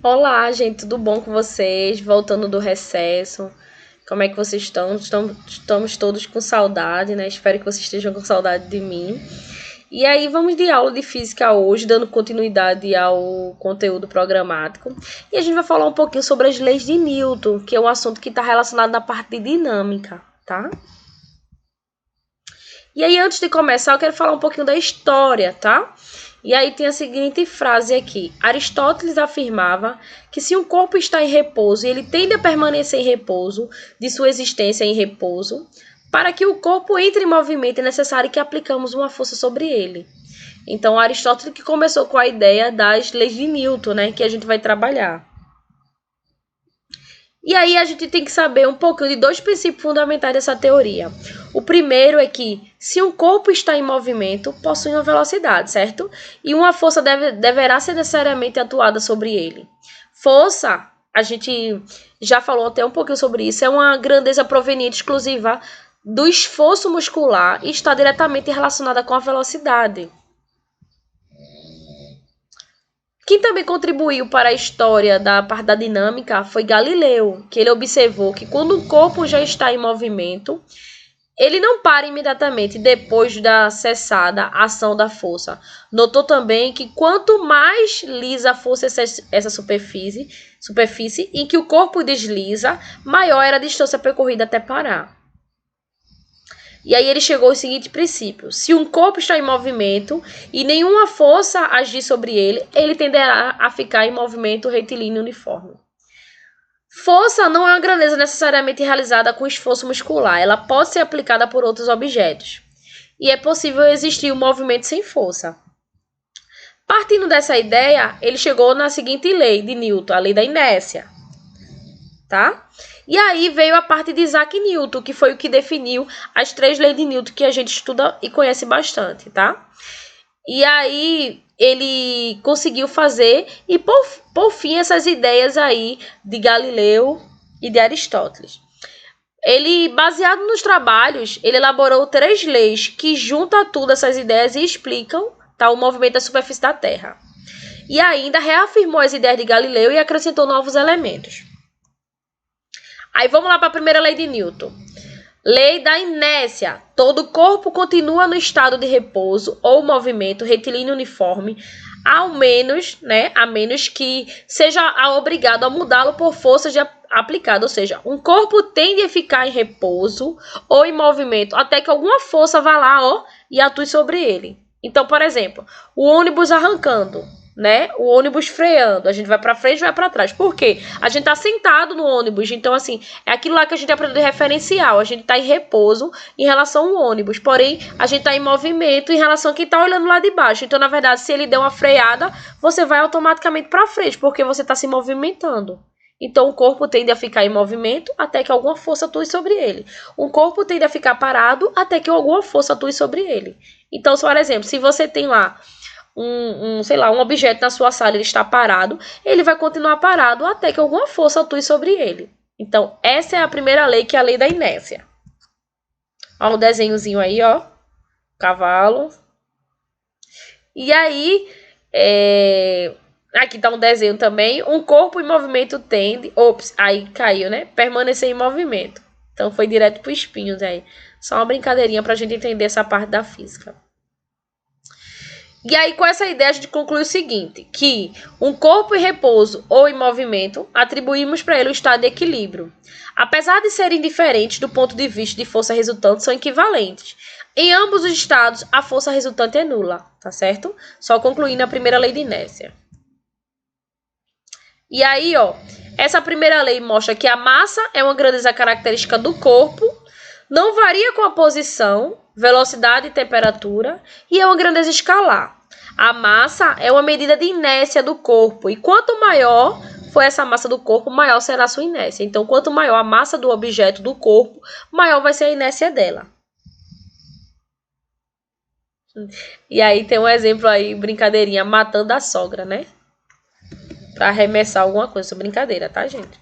Olá, gente, tudo bom com vocês? Voltando do recesso. Como é que vocês estão? Estamos todos com saudade, né? Espero que vocês estejam com saudade de mim. E aí, vamos de aula de física hoje, dando continuidade ao conteúdo programático. E a gente vai falar um pouquinho sobre as leis de Newton, que é um assunto que está relacionado na parte de dinâmica, tá? E aí, antes de começar, eu quero falar um pouquinho da história, tá? E aí tem a seguinte frase aqui. Aristóteles afirmava que se um corpo está em repouso e ele tende a permanecer em repouso, de sua existência em repouso, para que o corpo entre em movimento é necessário que aplicamos uma força sobre ele. Então, Aristóteles que começou com a ideia das leis de Newton, né, que a gente vai trabalhar. E aí a gente tem que saber um pouquinho de dois princípios fundamentais dessa teoria. O primeiro é que, se um corpo está em movimento, possui uma velocidade, certo? E uma força deverá ser necessariamente atuada sobre ele. Força, a gente já falou até um pouquinho sobre isso, é uma grandeza proveniente exclusiva do esforço muscular e está diretamente relacionada com a velocidade. Quem também contribuiu para a história da parte da dinâmica foi Galileu, que ele observou que quando o corpo já está em movimento, ele não para imediatamente depois da cessada a ação da força. Notou também que quanto mais lisa fosse essa superfície em que o corpo desliza, maior era a distância percorrida até parar. E aí ele chegou ao seguinte princípio: se um corpo está em movimento e nenhuma força agir sobre ele, ele tenderá a ficar em movimento retilíneo uniforme. Força não é uma grandeza necessariamente realizada com esforço muscular, ela pode ser aplicada por outros objetos. E é possível existir um movimento sem força. Partindo dessa ideia, ele chegou na seguinte lei de Newton, a lei da inércia. Tá? E aí veio a parte de Isaac Newton, que foi o que definiu as 3 leis de Newton que a gente estuda e conhece bastante, tá? E aí ele conseguiu fazer e por fim essas ideias aí de Galileu e de Aristóteles. Ele, baseado nos trabalhos, ele elaborou 3 leis que juntam tudo essas ideias e explicam, tá, o movimento da superfície da Terra. E ainda reafirmou as ideias de Galileu e acrescentou novos elementos. Aí vamos lá para a primeira lei de Newton. Lei da inércia. Todo corpo continua no estado de repouso ou movimento retilíneo uniforme, a menos que seja obrigado a mudá-lo por força aplicada. Ou seja, um corpo tende a ficar em repouso ou em movimento até que alguma força vá lá, e atue sobre ele. Então, por exemplo, o ônibus arrancando, né? O ônibus freando, a gente vai para frente, vai para trás. Por quê? A gente tá sentado no ônibus, então assim, é aquilo lá que a gente aprende de referencial, a gente tá em repouso em relação ao ônibus, porém, a gente tá em movimento em relação a quem tá olhando lá de baixo. Então, na verdade, se ele der uma freada, você vai automaticamente para frente, porque você tá se movimentando. Então, o corpo tende a ficar em movimento até que alguma força atue sobre ele. Um corpo tende a ficar parado até que alguma força atue sobre ele. Então, por exemplo, se você tem lá um objeto na sua sala, ele está parado, ele vai continuar parado até que alguma força atue sobre ele. Então, essa é a primeira lei, que é a lei da inércia. Ó, um desenhozinho aí, ó. Cavalo. E aí, aqui tá um desenho também. Um corpo em movimento tende... Ops, aí caiu, né? Permanecer em movimento. Então, foi direto pro espinhos aí. Só uma brincadeirinha pra gente entender essa parte da física. E aí, com essa ideia, a gente conclui o seguinte, que um corpo em repouso ou em movimento, atribuímos para ele o estado de equilíbrio. Apesar de serem diferentes do ponto de vista de força resultante, são equivalentes. Em ambos os estados, a força resultante é nula, tá certo? Só concluindo a primeira lei de inércia. E aí, essa primeira lei mostra que a massa é uma grandeza característica do corpo, não varia com a posição, velocidade e temperatura, e é uma grandeza escalar. A massa é uma medida de inércia do corpo, e quanto maior for essa massa do corpo, maior será a sua inércia. Então, quanto maior a massa do objeto do corpo, maior vai ser a inércia dela. E aí tem um exemplo aí, brincadeirinha, matando a sogra, né? Para arremessar alguma coisa, brincadeira, tá, gente?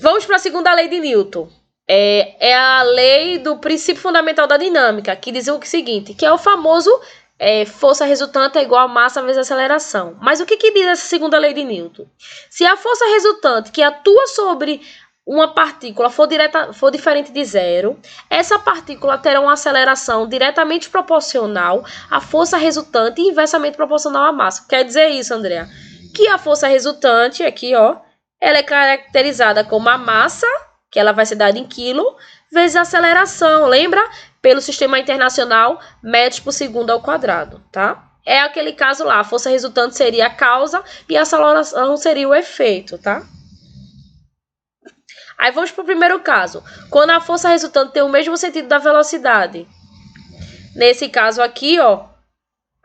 Vamos para a segunda lei de Newton. É a lei do princípio fundamental da dinâmica, que diz o seguinte, que é o famoso força resultante é igual a massa vezes aceleração. Mas o que diz essa segunda lei de Newton? Se a força resultante que atua sobre uma partícula for diferente de zero, essa partícula terá uma aceleração diretamente proporcional à força resultante e inversamente proporcional à massa. Quer dizer isso, Andrea? Que a força resultante, aqui, ó, ela é caracterizada como a massa, que ela vai ser dada em quilo, vezes a aceleração, lembra? Pelo sistema internacional, metros por segundo ao quadrado, tá? É aquele caso lá, a força resultante seria a causa e a aceleração seria o efeito, tá? Aí vamos para o primeiro caso. Quando a força resultante tem o mesmo sentido da velocidade. Nesse caso aqui, ó,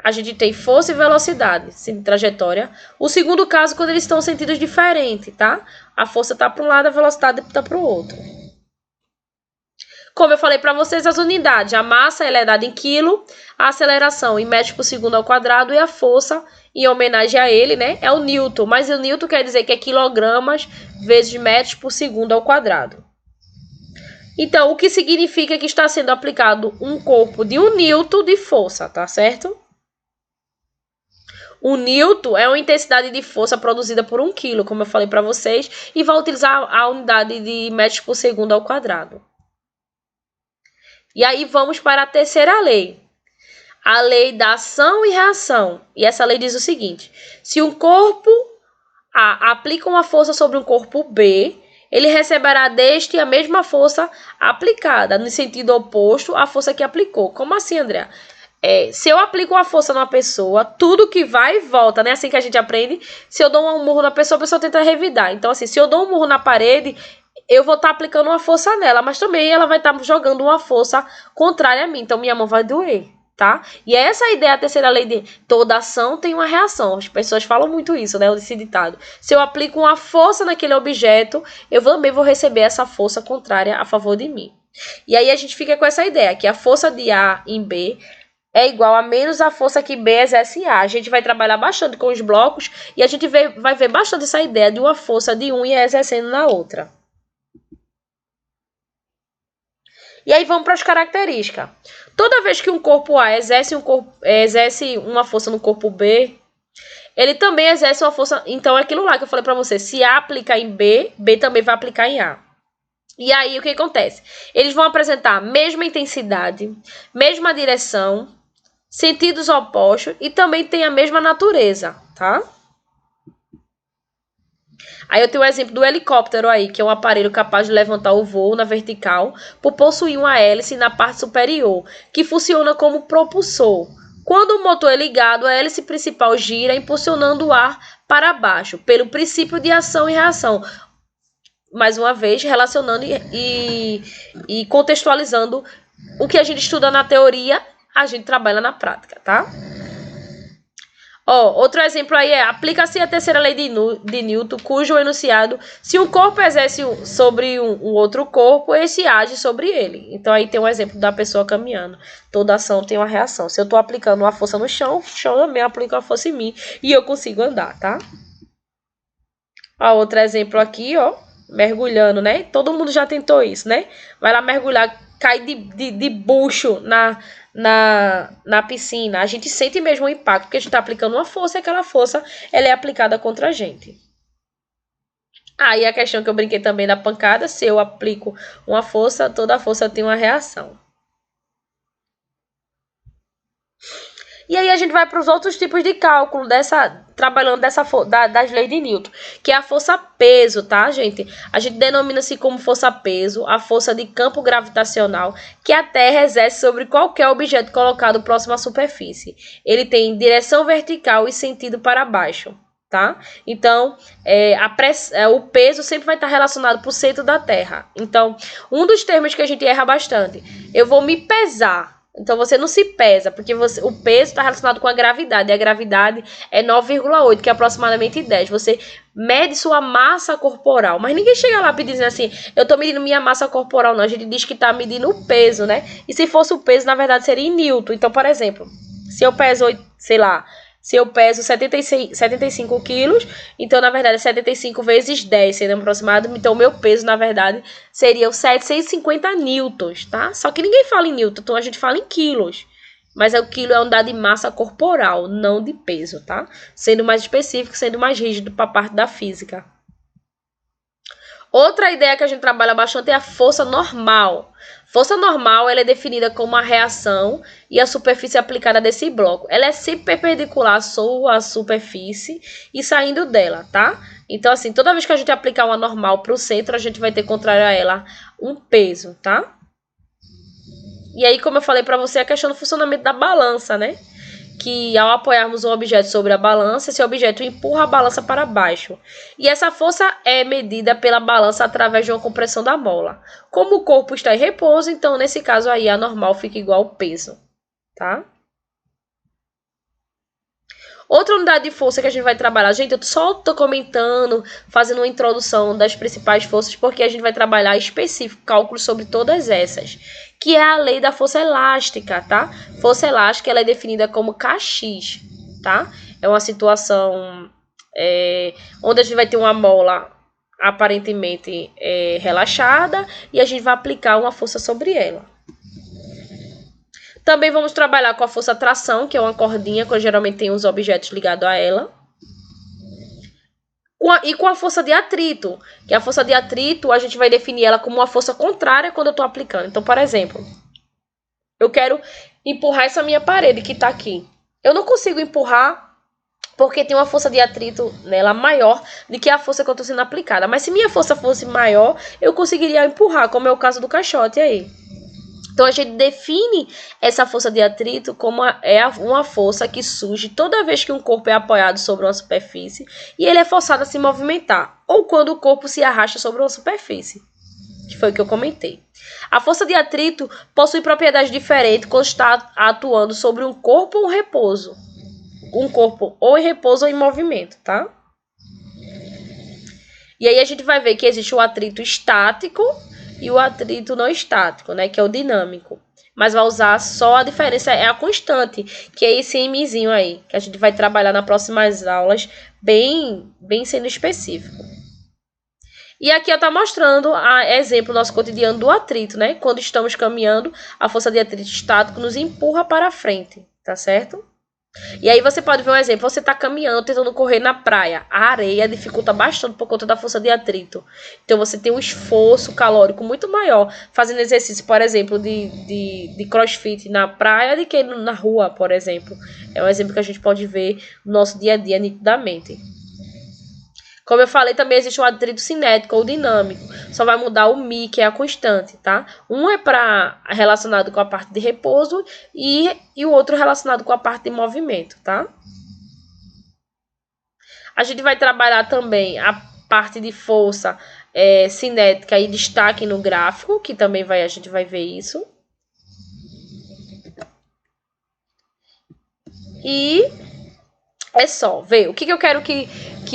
a gente tem força e velocidade, sim, trajetória. O segundo caso, quando eles estão em sentidos diferentes, tá? A força está para um lado, a velocidade está para o outro. Como eu falei para vocês, as unidades. A massa ela é dada em quilo, a aceleração em metros por segundo ao quadrado e a força, em homenagem a ele, né, é o Newton. Mas o Newton quer dizer que é quilogramas vezes metros por segundo ao quadrado. Então, o que significa que está sendo aplicado um corpo de 1 Newton de força, tá certo? O Newton é uma intensidade de força produzida por 1 quilo, como eu falei para vocês, e vai utilizar a unidade de metros por segundo ao quadrado. E aí vamos para a terceira lei. A lei da ação e reação. E essa lei diz o seguinte: se um corpo A aplica uma força sobre um corpo B, ele receberá deste a mesma força aplicada, no sentido oposto à força que aplicou. Como assim, André? Se eu aplico uma força numa pessoa, tudo que vai e volta, né? Assim que a gente aprende. Se eu dou um murro na pessoa, a pessoa tenta revidar. Então, assim, se eu dou um murro na parede, eu vou estar aplicando uma força nela, mas também ela vai estar jogando uma força contrária a mim. Então, minha mão vai doer, tá? E essa é a ideia, a terceira lei de toda ação tem uma reação. As pessoas falam muito isso, né? Esse ditado. Se eu aplico uma força naquele objeto, eu também vou receber essa força contrária a favor de mim. E aí a gente fica com essa ideia, que a força de A em B é igual a menos a força que B exerce em A. A gente vai trabalhar bastante com os blocos e a gente vai ver bastante essa ideia de uma força de um e exercendo na outra. E aí vamos para as características. Toda vez que um corpo A exerce uma força no corpo B, ele também exerce uma força. Então é aquilo lá que eu falei para você. Se A aplicar em B, B também vai aplicar em A. E aí o que acontece? Eles vão apresentar a mesma intensidade, mesma direção, sentidos opostos e também tem a mesma natureza, tá? Aí eu tenho o exemplo do helicóptero aí, que é um aparelho capaz de levantar o voo na vertical por possuir uma hélice na parte superior, que funciona como propulsor. Quando o motor é ligado, a hélice principal gira, impulsionando o ar para baixo, pelo princípio de ação e reação. Mais uma vez, relacionando e contextualizando o que a gente estuda na teoria, a gente trabalha na prática, tá? Outro exemplo aí aplica-se a terceira lei de Newton, cujo enunciado, se um corpo exerce sobre um outro corpo, esse age sobre ele. Então aí tem um exemplo da pessoa caminhando. Toda ação tem uma reação. Se eu estou aplicando uma força no chão, o chão também aplica uma força em mim e eu consigo andar, tá? Outro exemplo aqui, mergulhando, né? Todo mundo já tentou isso, né? Vai lá mergulhar, cai de bucho na piscina. A gente sente mesmo o impacto, porque a gente está aplicando uma força e aquela força ela é aplicada contra a gente. E a questão que eu brinquei também da pancada, se eu aplico uma força, toda força tem uma reação. E aí a gente vai para os outros tipos de cálculo trabalhando das leis de Newton, que é a força-peso, tá, gente? A gente denomina-se como força-peso a força de campo gravitacional que a Terra exerce sobre qualquer objeto colocado próximo à superfície. Ele tem direção vertical e sentido para baixo, tá? Então, o peso sempre vai estar relacionado para o centro da Terra. Então, um dos termos que a gente erra bastante, eu vou me pesar. Então, você não se pesa, porque o peso está relacionado com a gravidade. E a gravidade é 9,8, que é aproximadamente 10. Você mede sua massa corporal. Mas ninguém chega lá dizendo assim, eu estou medindo minha massa corporal, não. A gente diz que está medindo o peso, né? E se fosse o peso, na verdade, seria em Newton. Então, por exemplo, se eu peso, se eu peso 75 quilos, então, na verdade, é 75 vezes 10, sendo aproximado. Então, o meu peso, na verdade, seria os 750 newtons, tá? Só que ninguém fala em newton, então a gente fala em quilos. Mas o quilo é unidade de massa corporal, não de peso, tá? Sendo mais específico, sendo mais rígido para a parte da física. Outra ideia que a gente trabalha bastante é a força normal. Força normal, ela é definida como a reação e a superfície aplicada desse bloco. Ela é sempre perpendicular à superfície e saindo dela, tá? Então, assim, toda vez que a gente aplicar uma normal para o centro, a gente vai ter contrário a ela um peso, tá? E aí, como eu falei para você, a questão do funcionamento da balança, né? Que ao apoiarmos um objeto sobre a balança, esse objeto empurra a balança para baixo. E essa força é medida pela balança através de uma compressão da mola. Como o corpo está em repouso, então nesse caso aí a normal fica igual ao peso, tá? Outra unidade de força que a gente vai trabalhar, gente, eu só tô comentando, fazendo uma introdução das principais forças, porque a gente vai trabalhar específico cálculo sobre todas essas, que é a lei da força elástica, tá? Força elástica, ela é definida como Kx, tá? É uma situação onde a gente vai ter uma mola aparentemente relaxada e a gente vai aplicar uma força sobre ela. Também vamos trabalhar com a força tração, que é uma cordinha, que geralmente tem os objetos ligados a ela. E com a força de atrito, que a força de atrito a gente vai definir ela como uma força contrária quando eu estou aplicando. Então, por exemplo, eu quero empurrar essa minha parede que está aqui. Eu não consigo empurrar porque tem uma força de atrito nela maior do que a força que eu estou sendo aplicada. Mas se minha força fosse maior, eu conseguiria empurrar, como é o caso do caixote aí. Então, a gente define essa força de atrito como uma força que surge toda vez que um corpo é apoiado sobre uma superfície e ele é forçado a se movimentar, ou quando o corpo se arrasta sobre uma superfície, que foi o que eu comentei. A força de atrito possui propriedades diferentes quando está atuando sobre um corpo ou um repouso. Um corpo ou em repouso ou em movimento, tá? E aí a gente vai ver que existe o atrito estático e o atrito não estático, né, que é o dinâmico. Mas vai usar só a diferença, é a constante, que é esse Mzinho aí, que a gente vai trabalhar nas próximas aulas, bem sendo específico. E aqui eu tô mostrando exemplo do nosso cotidiano do atrito, né? Quando estamos caminhando, a força de atrito estático nos empurra para frente, tá certo? E aí você pode ver um exemplo, você está caminhando, tentando correr na praia. A areia dificulta bastante por conta da força de atrito. Então você tem um esforço calórico muito maior fazendo exercício, por exemplo, de crossfit na praia do que na rua, por exemplo. É um exemplo que a gente pode ver no nosso dia a dia nitidamente. Como eu falei, também existe o atrito cinético ou dinâmico. Só vai mudar o Mi, que é a constante, tá? Um é relacionado com a parte de repouso e o outro relacionado com a parte de movimento, tá? A gente vai trabalhar também a parte de força cinética e destaque no gráfico, que também a gente vai ver isso. E é só ver. O que eu quero que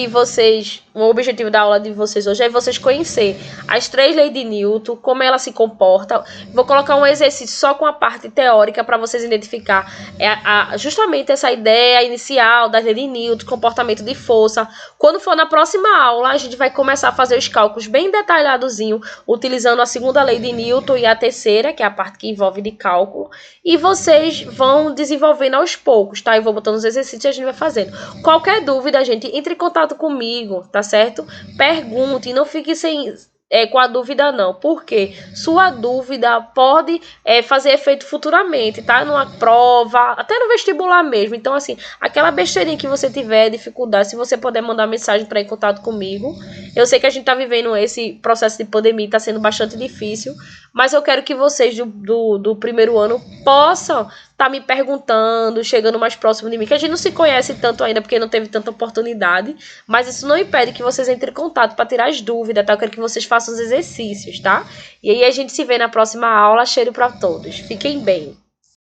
vocês... O objetivo da aula de vocês hoje é vocês conhecer as 3 leis de Newton, como ela se comporta. Vou colocar um exercício só com a parte teórica para vocês identificar justamente essa ideia inicial das leis de Newton, comportamento de força. Quando for na próxima aula, a gente vai começar a fazer os cálculos bem detalhadozinho, utilizando a segunda lei de Newton e a terceira, que é a parte que envolve de cálculo. E vocês vão desenvolvendo aos poucos, tá? Eu vou botando os exercícios e a gente vai fazendo. Qualquer dúvida, gente, entre em contato comigo, tá certo? Pergunte, não fique com a dúvida não, porque sua dúvida pode fazer efeito futuramente, tá? Numa prova, até no vestibular mesmo. Então, assim, aquela besteirinha que você tiver dificuldade, se você puder mandar mensagem para ir em contato comigo. Eu sei que a gente tá vivendo esse processo de pandemia, tá sendo bastante difícil, mas eu quero que vocês do primeiro ano possam tá me perguntando, chegando mais próximo de mim, que a gente não se conhece tanto ainda, porque não teve tanta oportunidade, mas isso não impede que vocês entrem em contato para tirar as dúvidas, tá? Eu quero que vocês façam os exercícios, tá? E aí a gente se vê na próxima aula. Cheiro para todos. Fiquem bem.